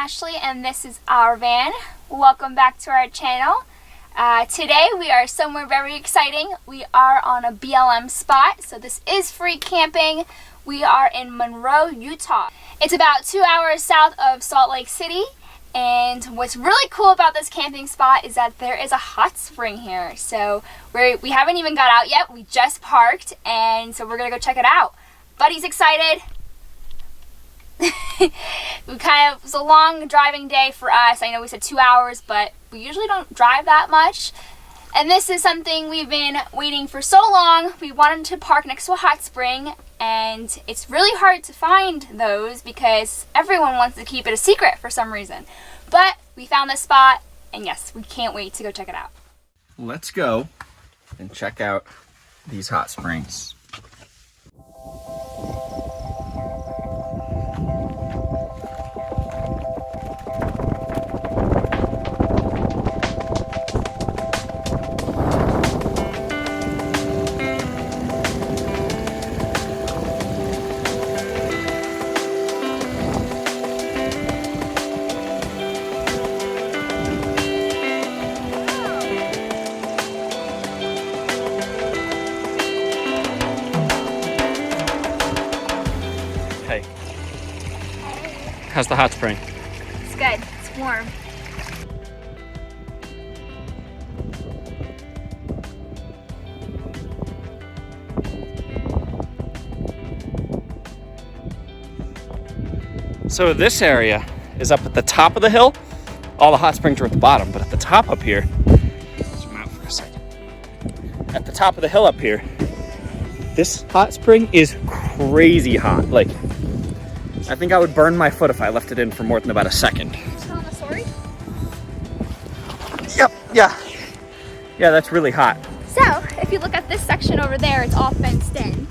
Ashley and this is ouRVan. Welcome back to our channel. Today we are somewhere very exciting. We are on a BLM spot, so this is free camping. We are in Monroe, Utah. It's about 2 hours south of Salt Lake City, and what's really cool about this camping spot is that there is a hot spring here. So we haven't even got out yet. We just parked, and so we're gonna go check it out. Buddy's excited. It was a long driving day for us. I know we said 2 hours, but we usually don't drive that much. And this is something we've been waiting for so long. We wanted to park next to a hot spring, and it's really hard to find those because everyone wants to keep it a secret for some reason. But we found this spot, and yes, we can't wait to go check it out. Let's go and check out these hot springs. How's the hot spring? It's good. It's warm. So this area is up at the top of the hill. All the hot springs are at the bottom, but at the top up here, zoom out for a second. At the top of the hill up here, this hot spring is crazy hot. Like, I think I would burn my foot if I left it in for more than about a second. Telling a story? Yep, yeah, that's really hot. So, if you look at this section over there, it's all fenced in.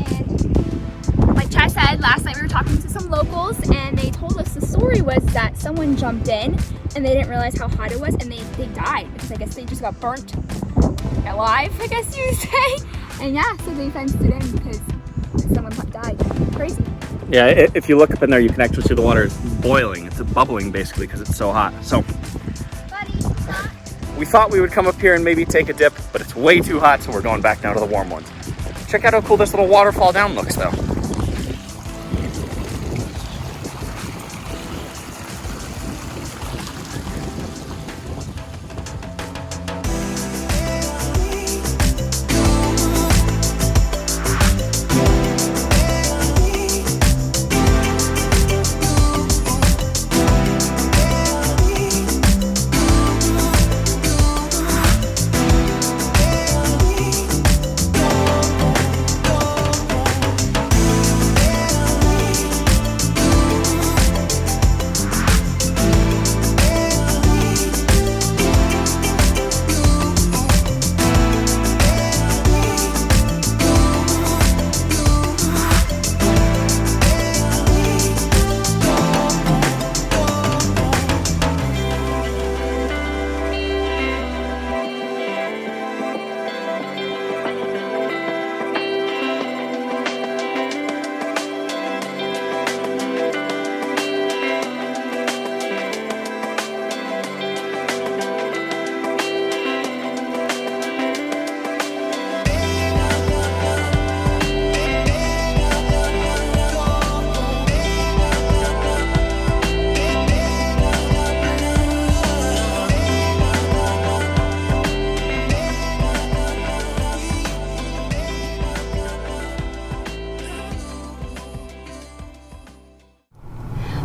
And like Chad said, last night we were talking to some locals, and they told us the story was that someone jumped in, and they didn't realize how hot it was, and they died, because I guess they just got burnt alive, I guess you would say. And yeah, so they fenced it in because someone died. Crazy. Yeah, if you look up in there, you can actually see the water is boiling. It's bubbling basically because it's so hot. So we thought we would come up here and maybe take a dip, but it's way too hot, so we're going back down to the warm ones. Check out how cool this little waterfall down looks though.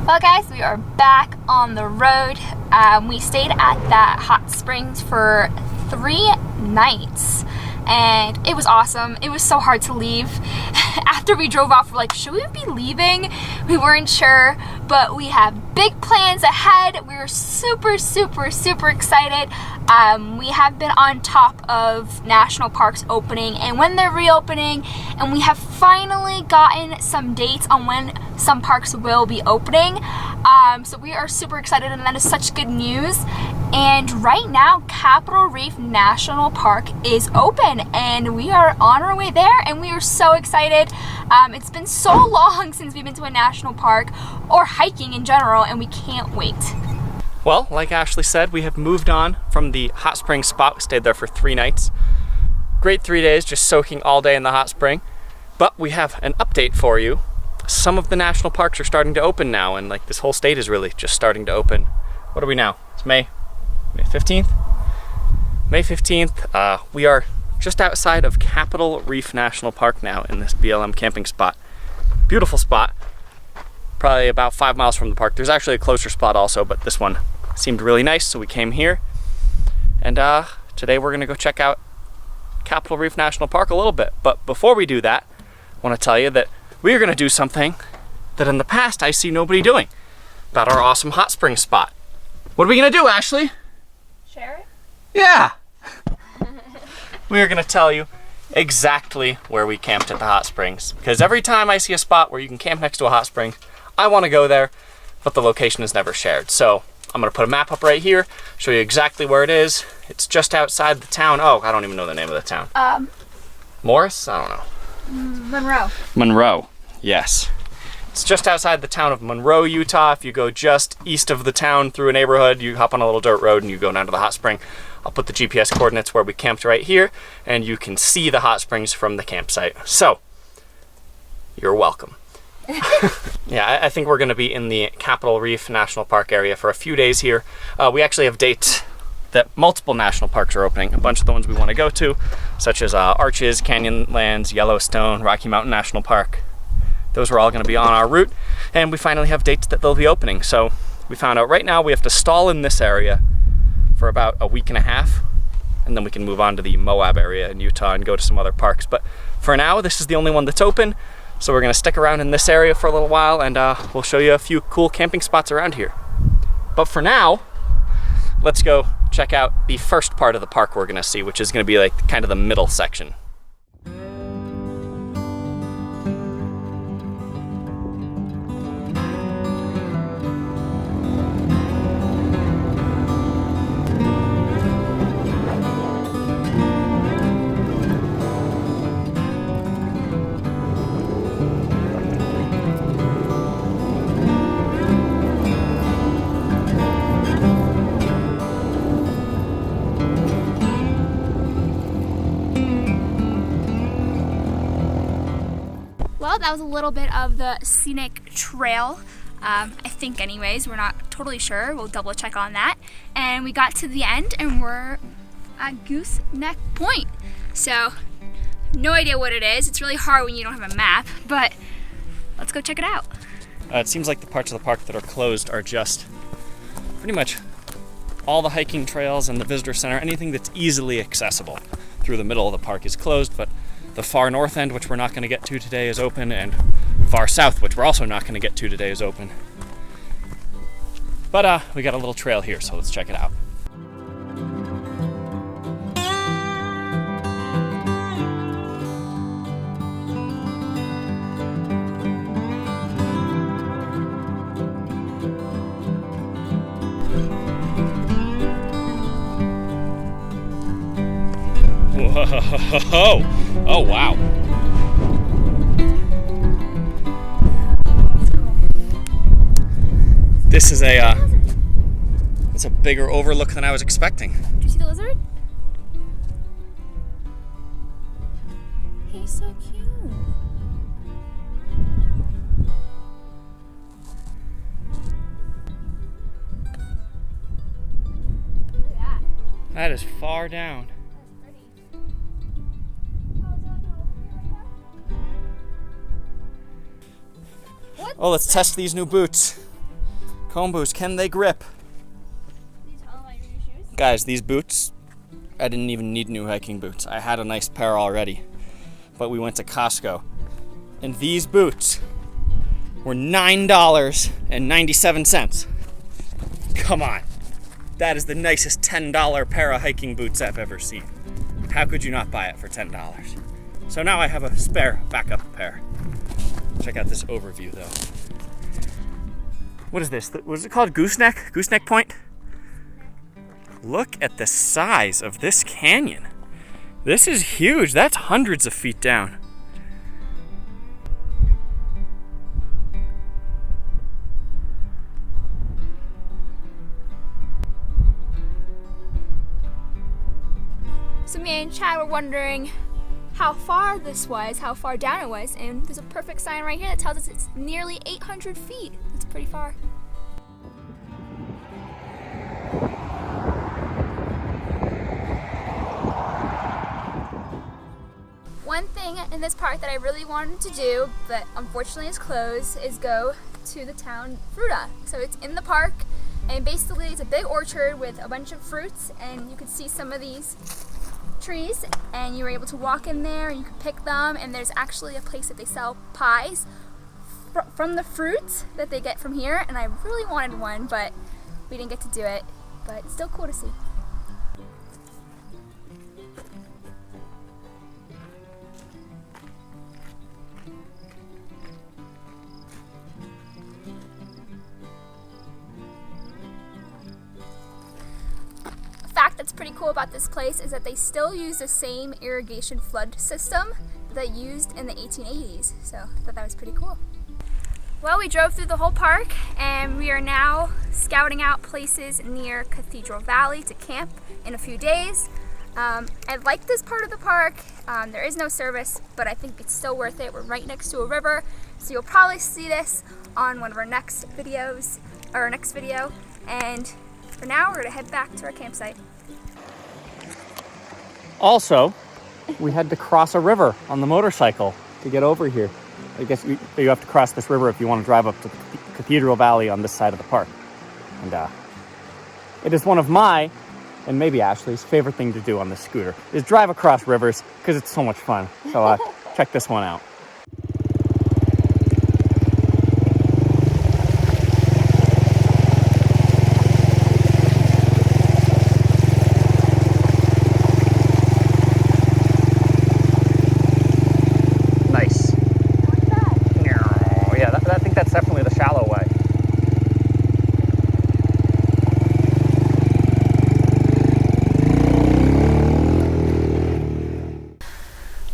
Well guys, we are back on the road. We stayed at that hot springs for 3 nights and it was awesome. It was so hard to leave. After we drove off, we're like, should we be leaving? We weren't sure, but we have big plans ahead. We're super excited. We have been on top of national parks opening and when they're reopening, and we have finally gotten some dates on when some parks will be opening. So we are super excited, and that is such good news. And right now, Capitol Reef National Park is open and we are on our way there and we are so excited. It's been so long since we've been to a national park or hiking in general, and we can't wait. Well, like Ashley said, we have moved on from the hot spring spot. We stayed there for 3 nights. Great 3 days, just soaking all day in the hot spring. But we have an update for you. Some of the national parks are starting to open now, and like this whole state is really just starting to open. What are we now? It's May 15th? May 15th. We are just outside of Capitol Reef National Park now in this BLM camping spot. Beautiful spot. Probably about 5 miles from the park. There's actually a closer spot also, but this one seemed really nice, so we came here. And today we're gonna go check out Capitol Reef National Park a little bit. But before we do that, I wanna tell you that we are gonna do something that in the past I see nobody doing about our awesome hot spring spot. What are we gonna do, Ashley? Share it? Yeah. We are gonna tell you exactly where we camped at the hot springs, because every time I see a spot where you can camp next to a hot spring, I want to go there, but the location is never shared. So I'm gonna put a map up right here, show you exactly where it is. It's just outside the town. Oh, I don't even know the name of the town. Morris? I don't know. Monroe. Monroe, yes. It's just outside the town of Monroe, Utah. If you go just east of the town through a neighborhood, you hop on a little dirt road and you go down to the hot spring. I'll put the GPS coordinates where we camped right here, and you can see the hot springs from the campsite. So, you're welcome. Yeah, I think we're gonna be in the Capitol Reef National Park area for a few days here. We actually have dates that multiple national parks are opening. A bunch of the ones we wanna go to, such as Arches, Canyonlands, Yellowstone, Rocky Mountain National Park. Those are all gonna be on our route, and we finally have dates that they'll be opening. So we found out right now we have to stall in this area for about a week and a half, and then we can move on to the Moab area in Utah and go to some other parks. But for now, this is the only one that's open, so we're gonna stick around in this area for a little while, and we'll show you a few cool camping spots around here. But for now, let's go check out the first part of the park we're gonna see, which is gonna be like kind of the middle section. Well, that was a little bit of the scenic trail. I think anyways, we're not totally sure. We'll double check on that. And we got to the end and we're at Gooseneck Point. So, no idea what it is. It's really hard when you don't have a map, but let's go check it out. It seems like the parts of the park that are closed are just pretty much all the hiking trails and the visitor center. Anything that's easily accessible through the middle of the park is closed, but the far north end, which we're not going to get to today, is open, and far south, which we're also not going to get to today, is open. But we got a little trail here, so let's check it out. Whoa! Oh wow! This is it's a bigger overlook than I was expecting. Did you see the lizard? He's so cute. Look at that. That is far down. Oh, let's test these new boots. Comb boots, can they grip? Guys, these boots, I didn't even need new hiking boots. I had a nice pair already. But we went to Costco, and these boots were $9.97. Come on. That is the nicest $10 pair of hiking boots I've ever seen. How could you not buy it for $10? So now I have a spare backup pair. Check out this overview though. What is this? Was it called Gooseneck? Gooseneck Point? Look at the size of this canyon. This is huge. That's hundreds of feet down. So me and Chad were wondering how far this was, how far down it was, and there's a perfect sign right here that tells us it's nearly 800 feet. That's pretty far. One thing in this park that I really wanted to do, but unfortunately is closed, is go to the town Fruta. So it's in the park, and basically it's a big orchard with a bunch of fruits, and you could see some of these trees, and you were able to walk in there and you could pick them, and there's actually a place that they sell pies from the fruits that they get from here, and I really wanted one, but we didn't get to do it, but it's still cool to see. That's pretty cool about this place is that they still use the same irrigation flood system that they used in the 1880s. So I thought that was pretty cool. Well, we drove through the whole park and we are now scouting out places near Cathedral Valley to camp in a few days. I like this part of the park. There is no service, but I think it's still worth it. We're right next to a river, so you'll probably see this on one of our next videos, or our next video. And for now, we're gonna head back to our campsite. Also, we had to cross a river on the motorcycle to get over here. I guess you have to cross this river if you want to drive up to Cathedral Valley on this side of the park. And it is one of my, and maybe Ashley's, favorite thing to do on this scooter, is drive across rivers, because it's so much fun. So check this one out.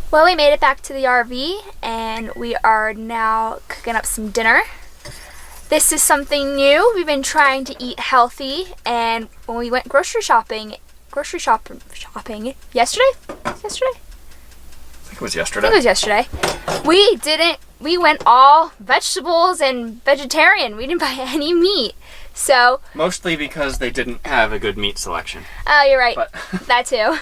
Well, we made it back to the RV and we are now cooking up some dinner. This is something new. We've been trying to eat healthy, and when we went grocery shopping yesterday? I think it was yesterday. I think it was yesterday. We went all vegetables and vegetarian. We didn't buy any meat. So mostly because they didn't have a good meat selection. Oh, you're right. But that too.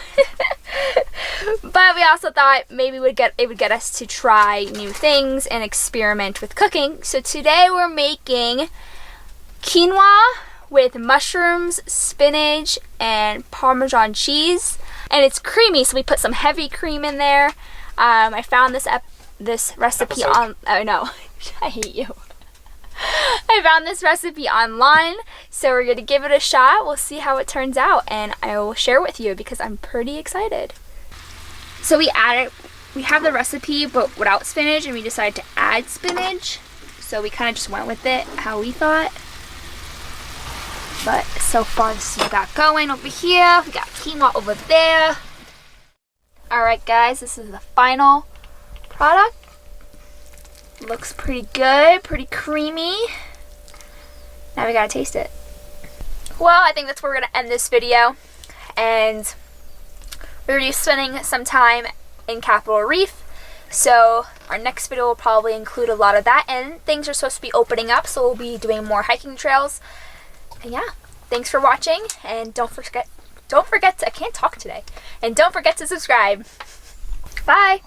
But we also thought maybe it would get us to try new things and experiment with cooking. So today we're making quinoa with mushrooms, spinach, and Parmesan cheese. And it's creamy, so we put some heavy cream in there. I found this recipe on... Oh no, I hate you. I found this recipe online, so we're going to give it a shot. We'll see how it turns out, and I will share it with you because I'm pretty excited. So we have the recipe but without spinach, and we decided to add spinach. So we kind of just went with it how we thought. But so far this is what we got going over here. We got quinoa over there. Alright guys, this is the final product. Looks pretty good, pretty creamy. Now we gotta taste it. Well, I think that's where we're gonna end this video. And we're gonna be spending some time in Capitol Reef. So our next video will probably include a lot of that. And things are supposed to be opening up, so we'll be doing more hiking trails. And yeah, thanks for watching. And don't forget to, I can't talk today. And don't forget to subscribe. Bye.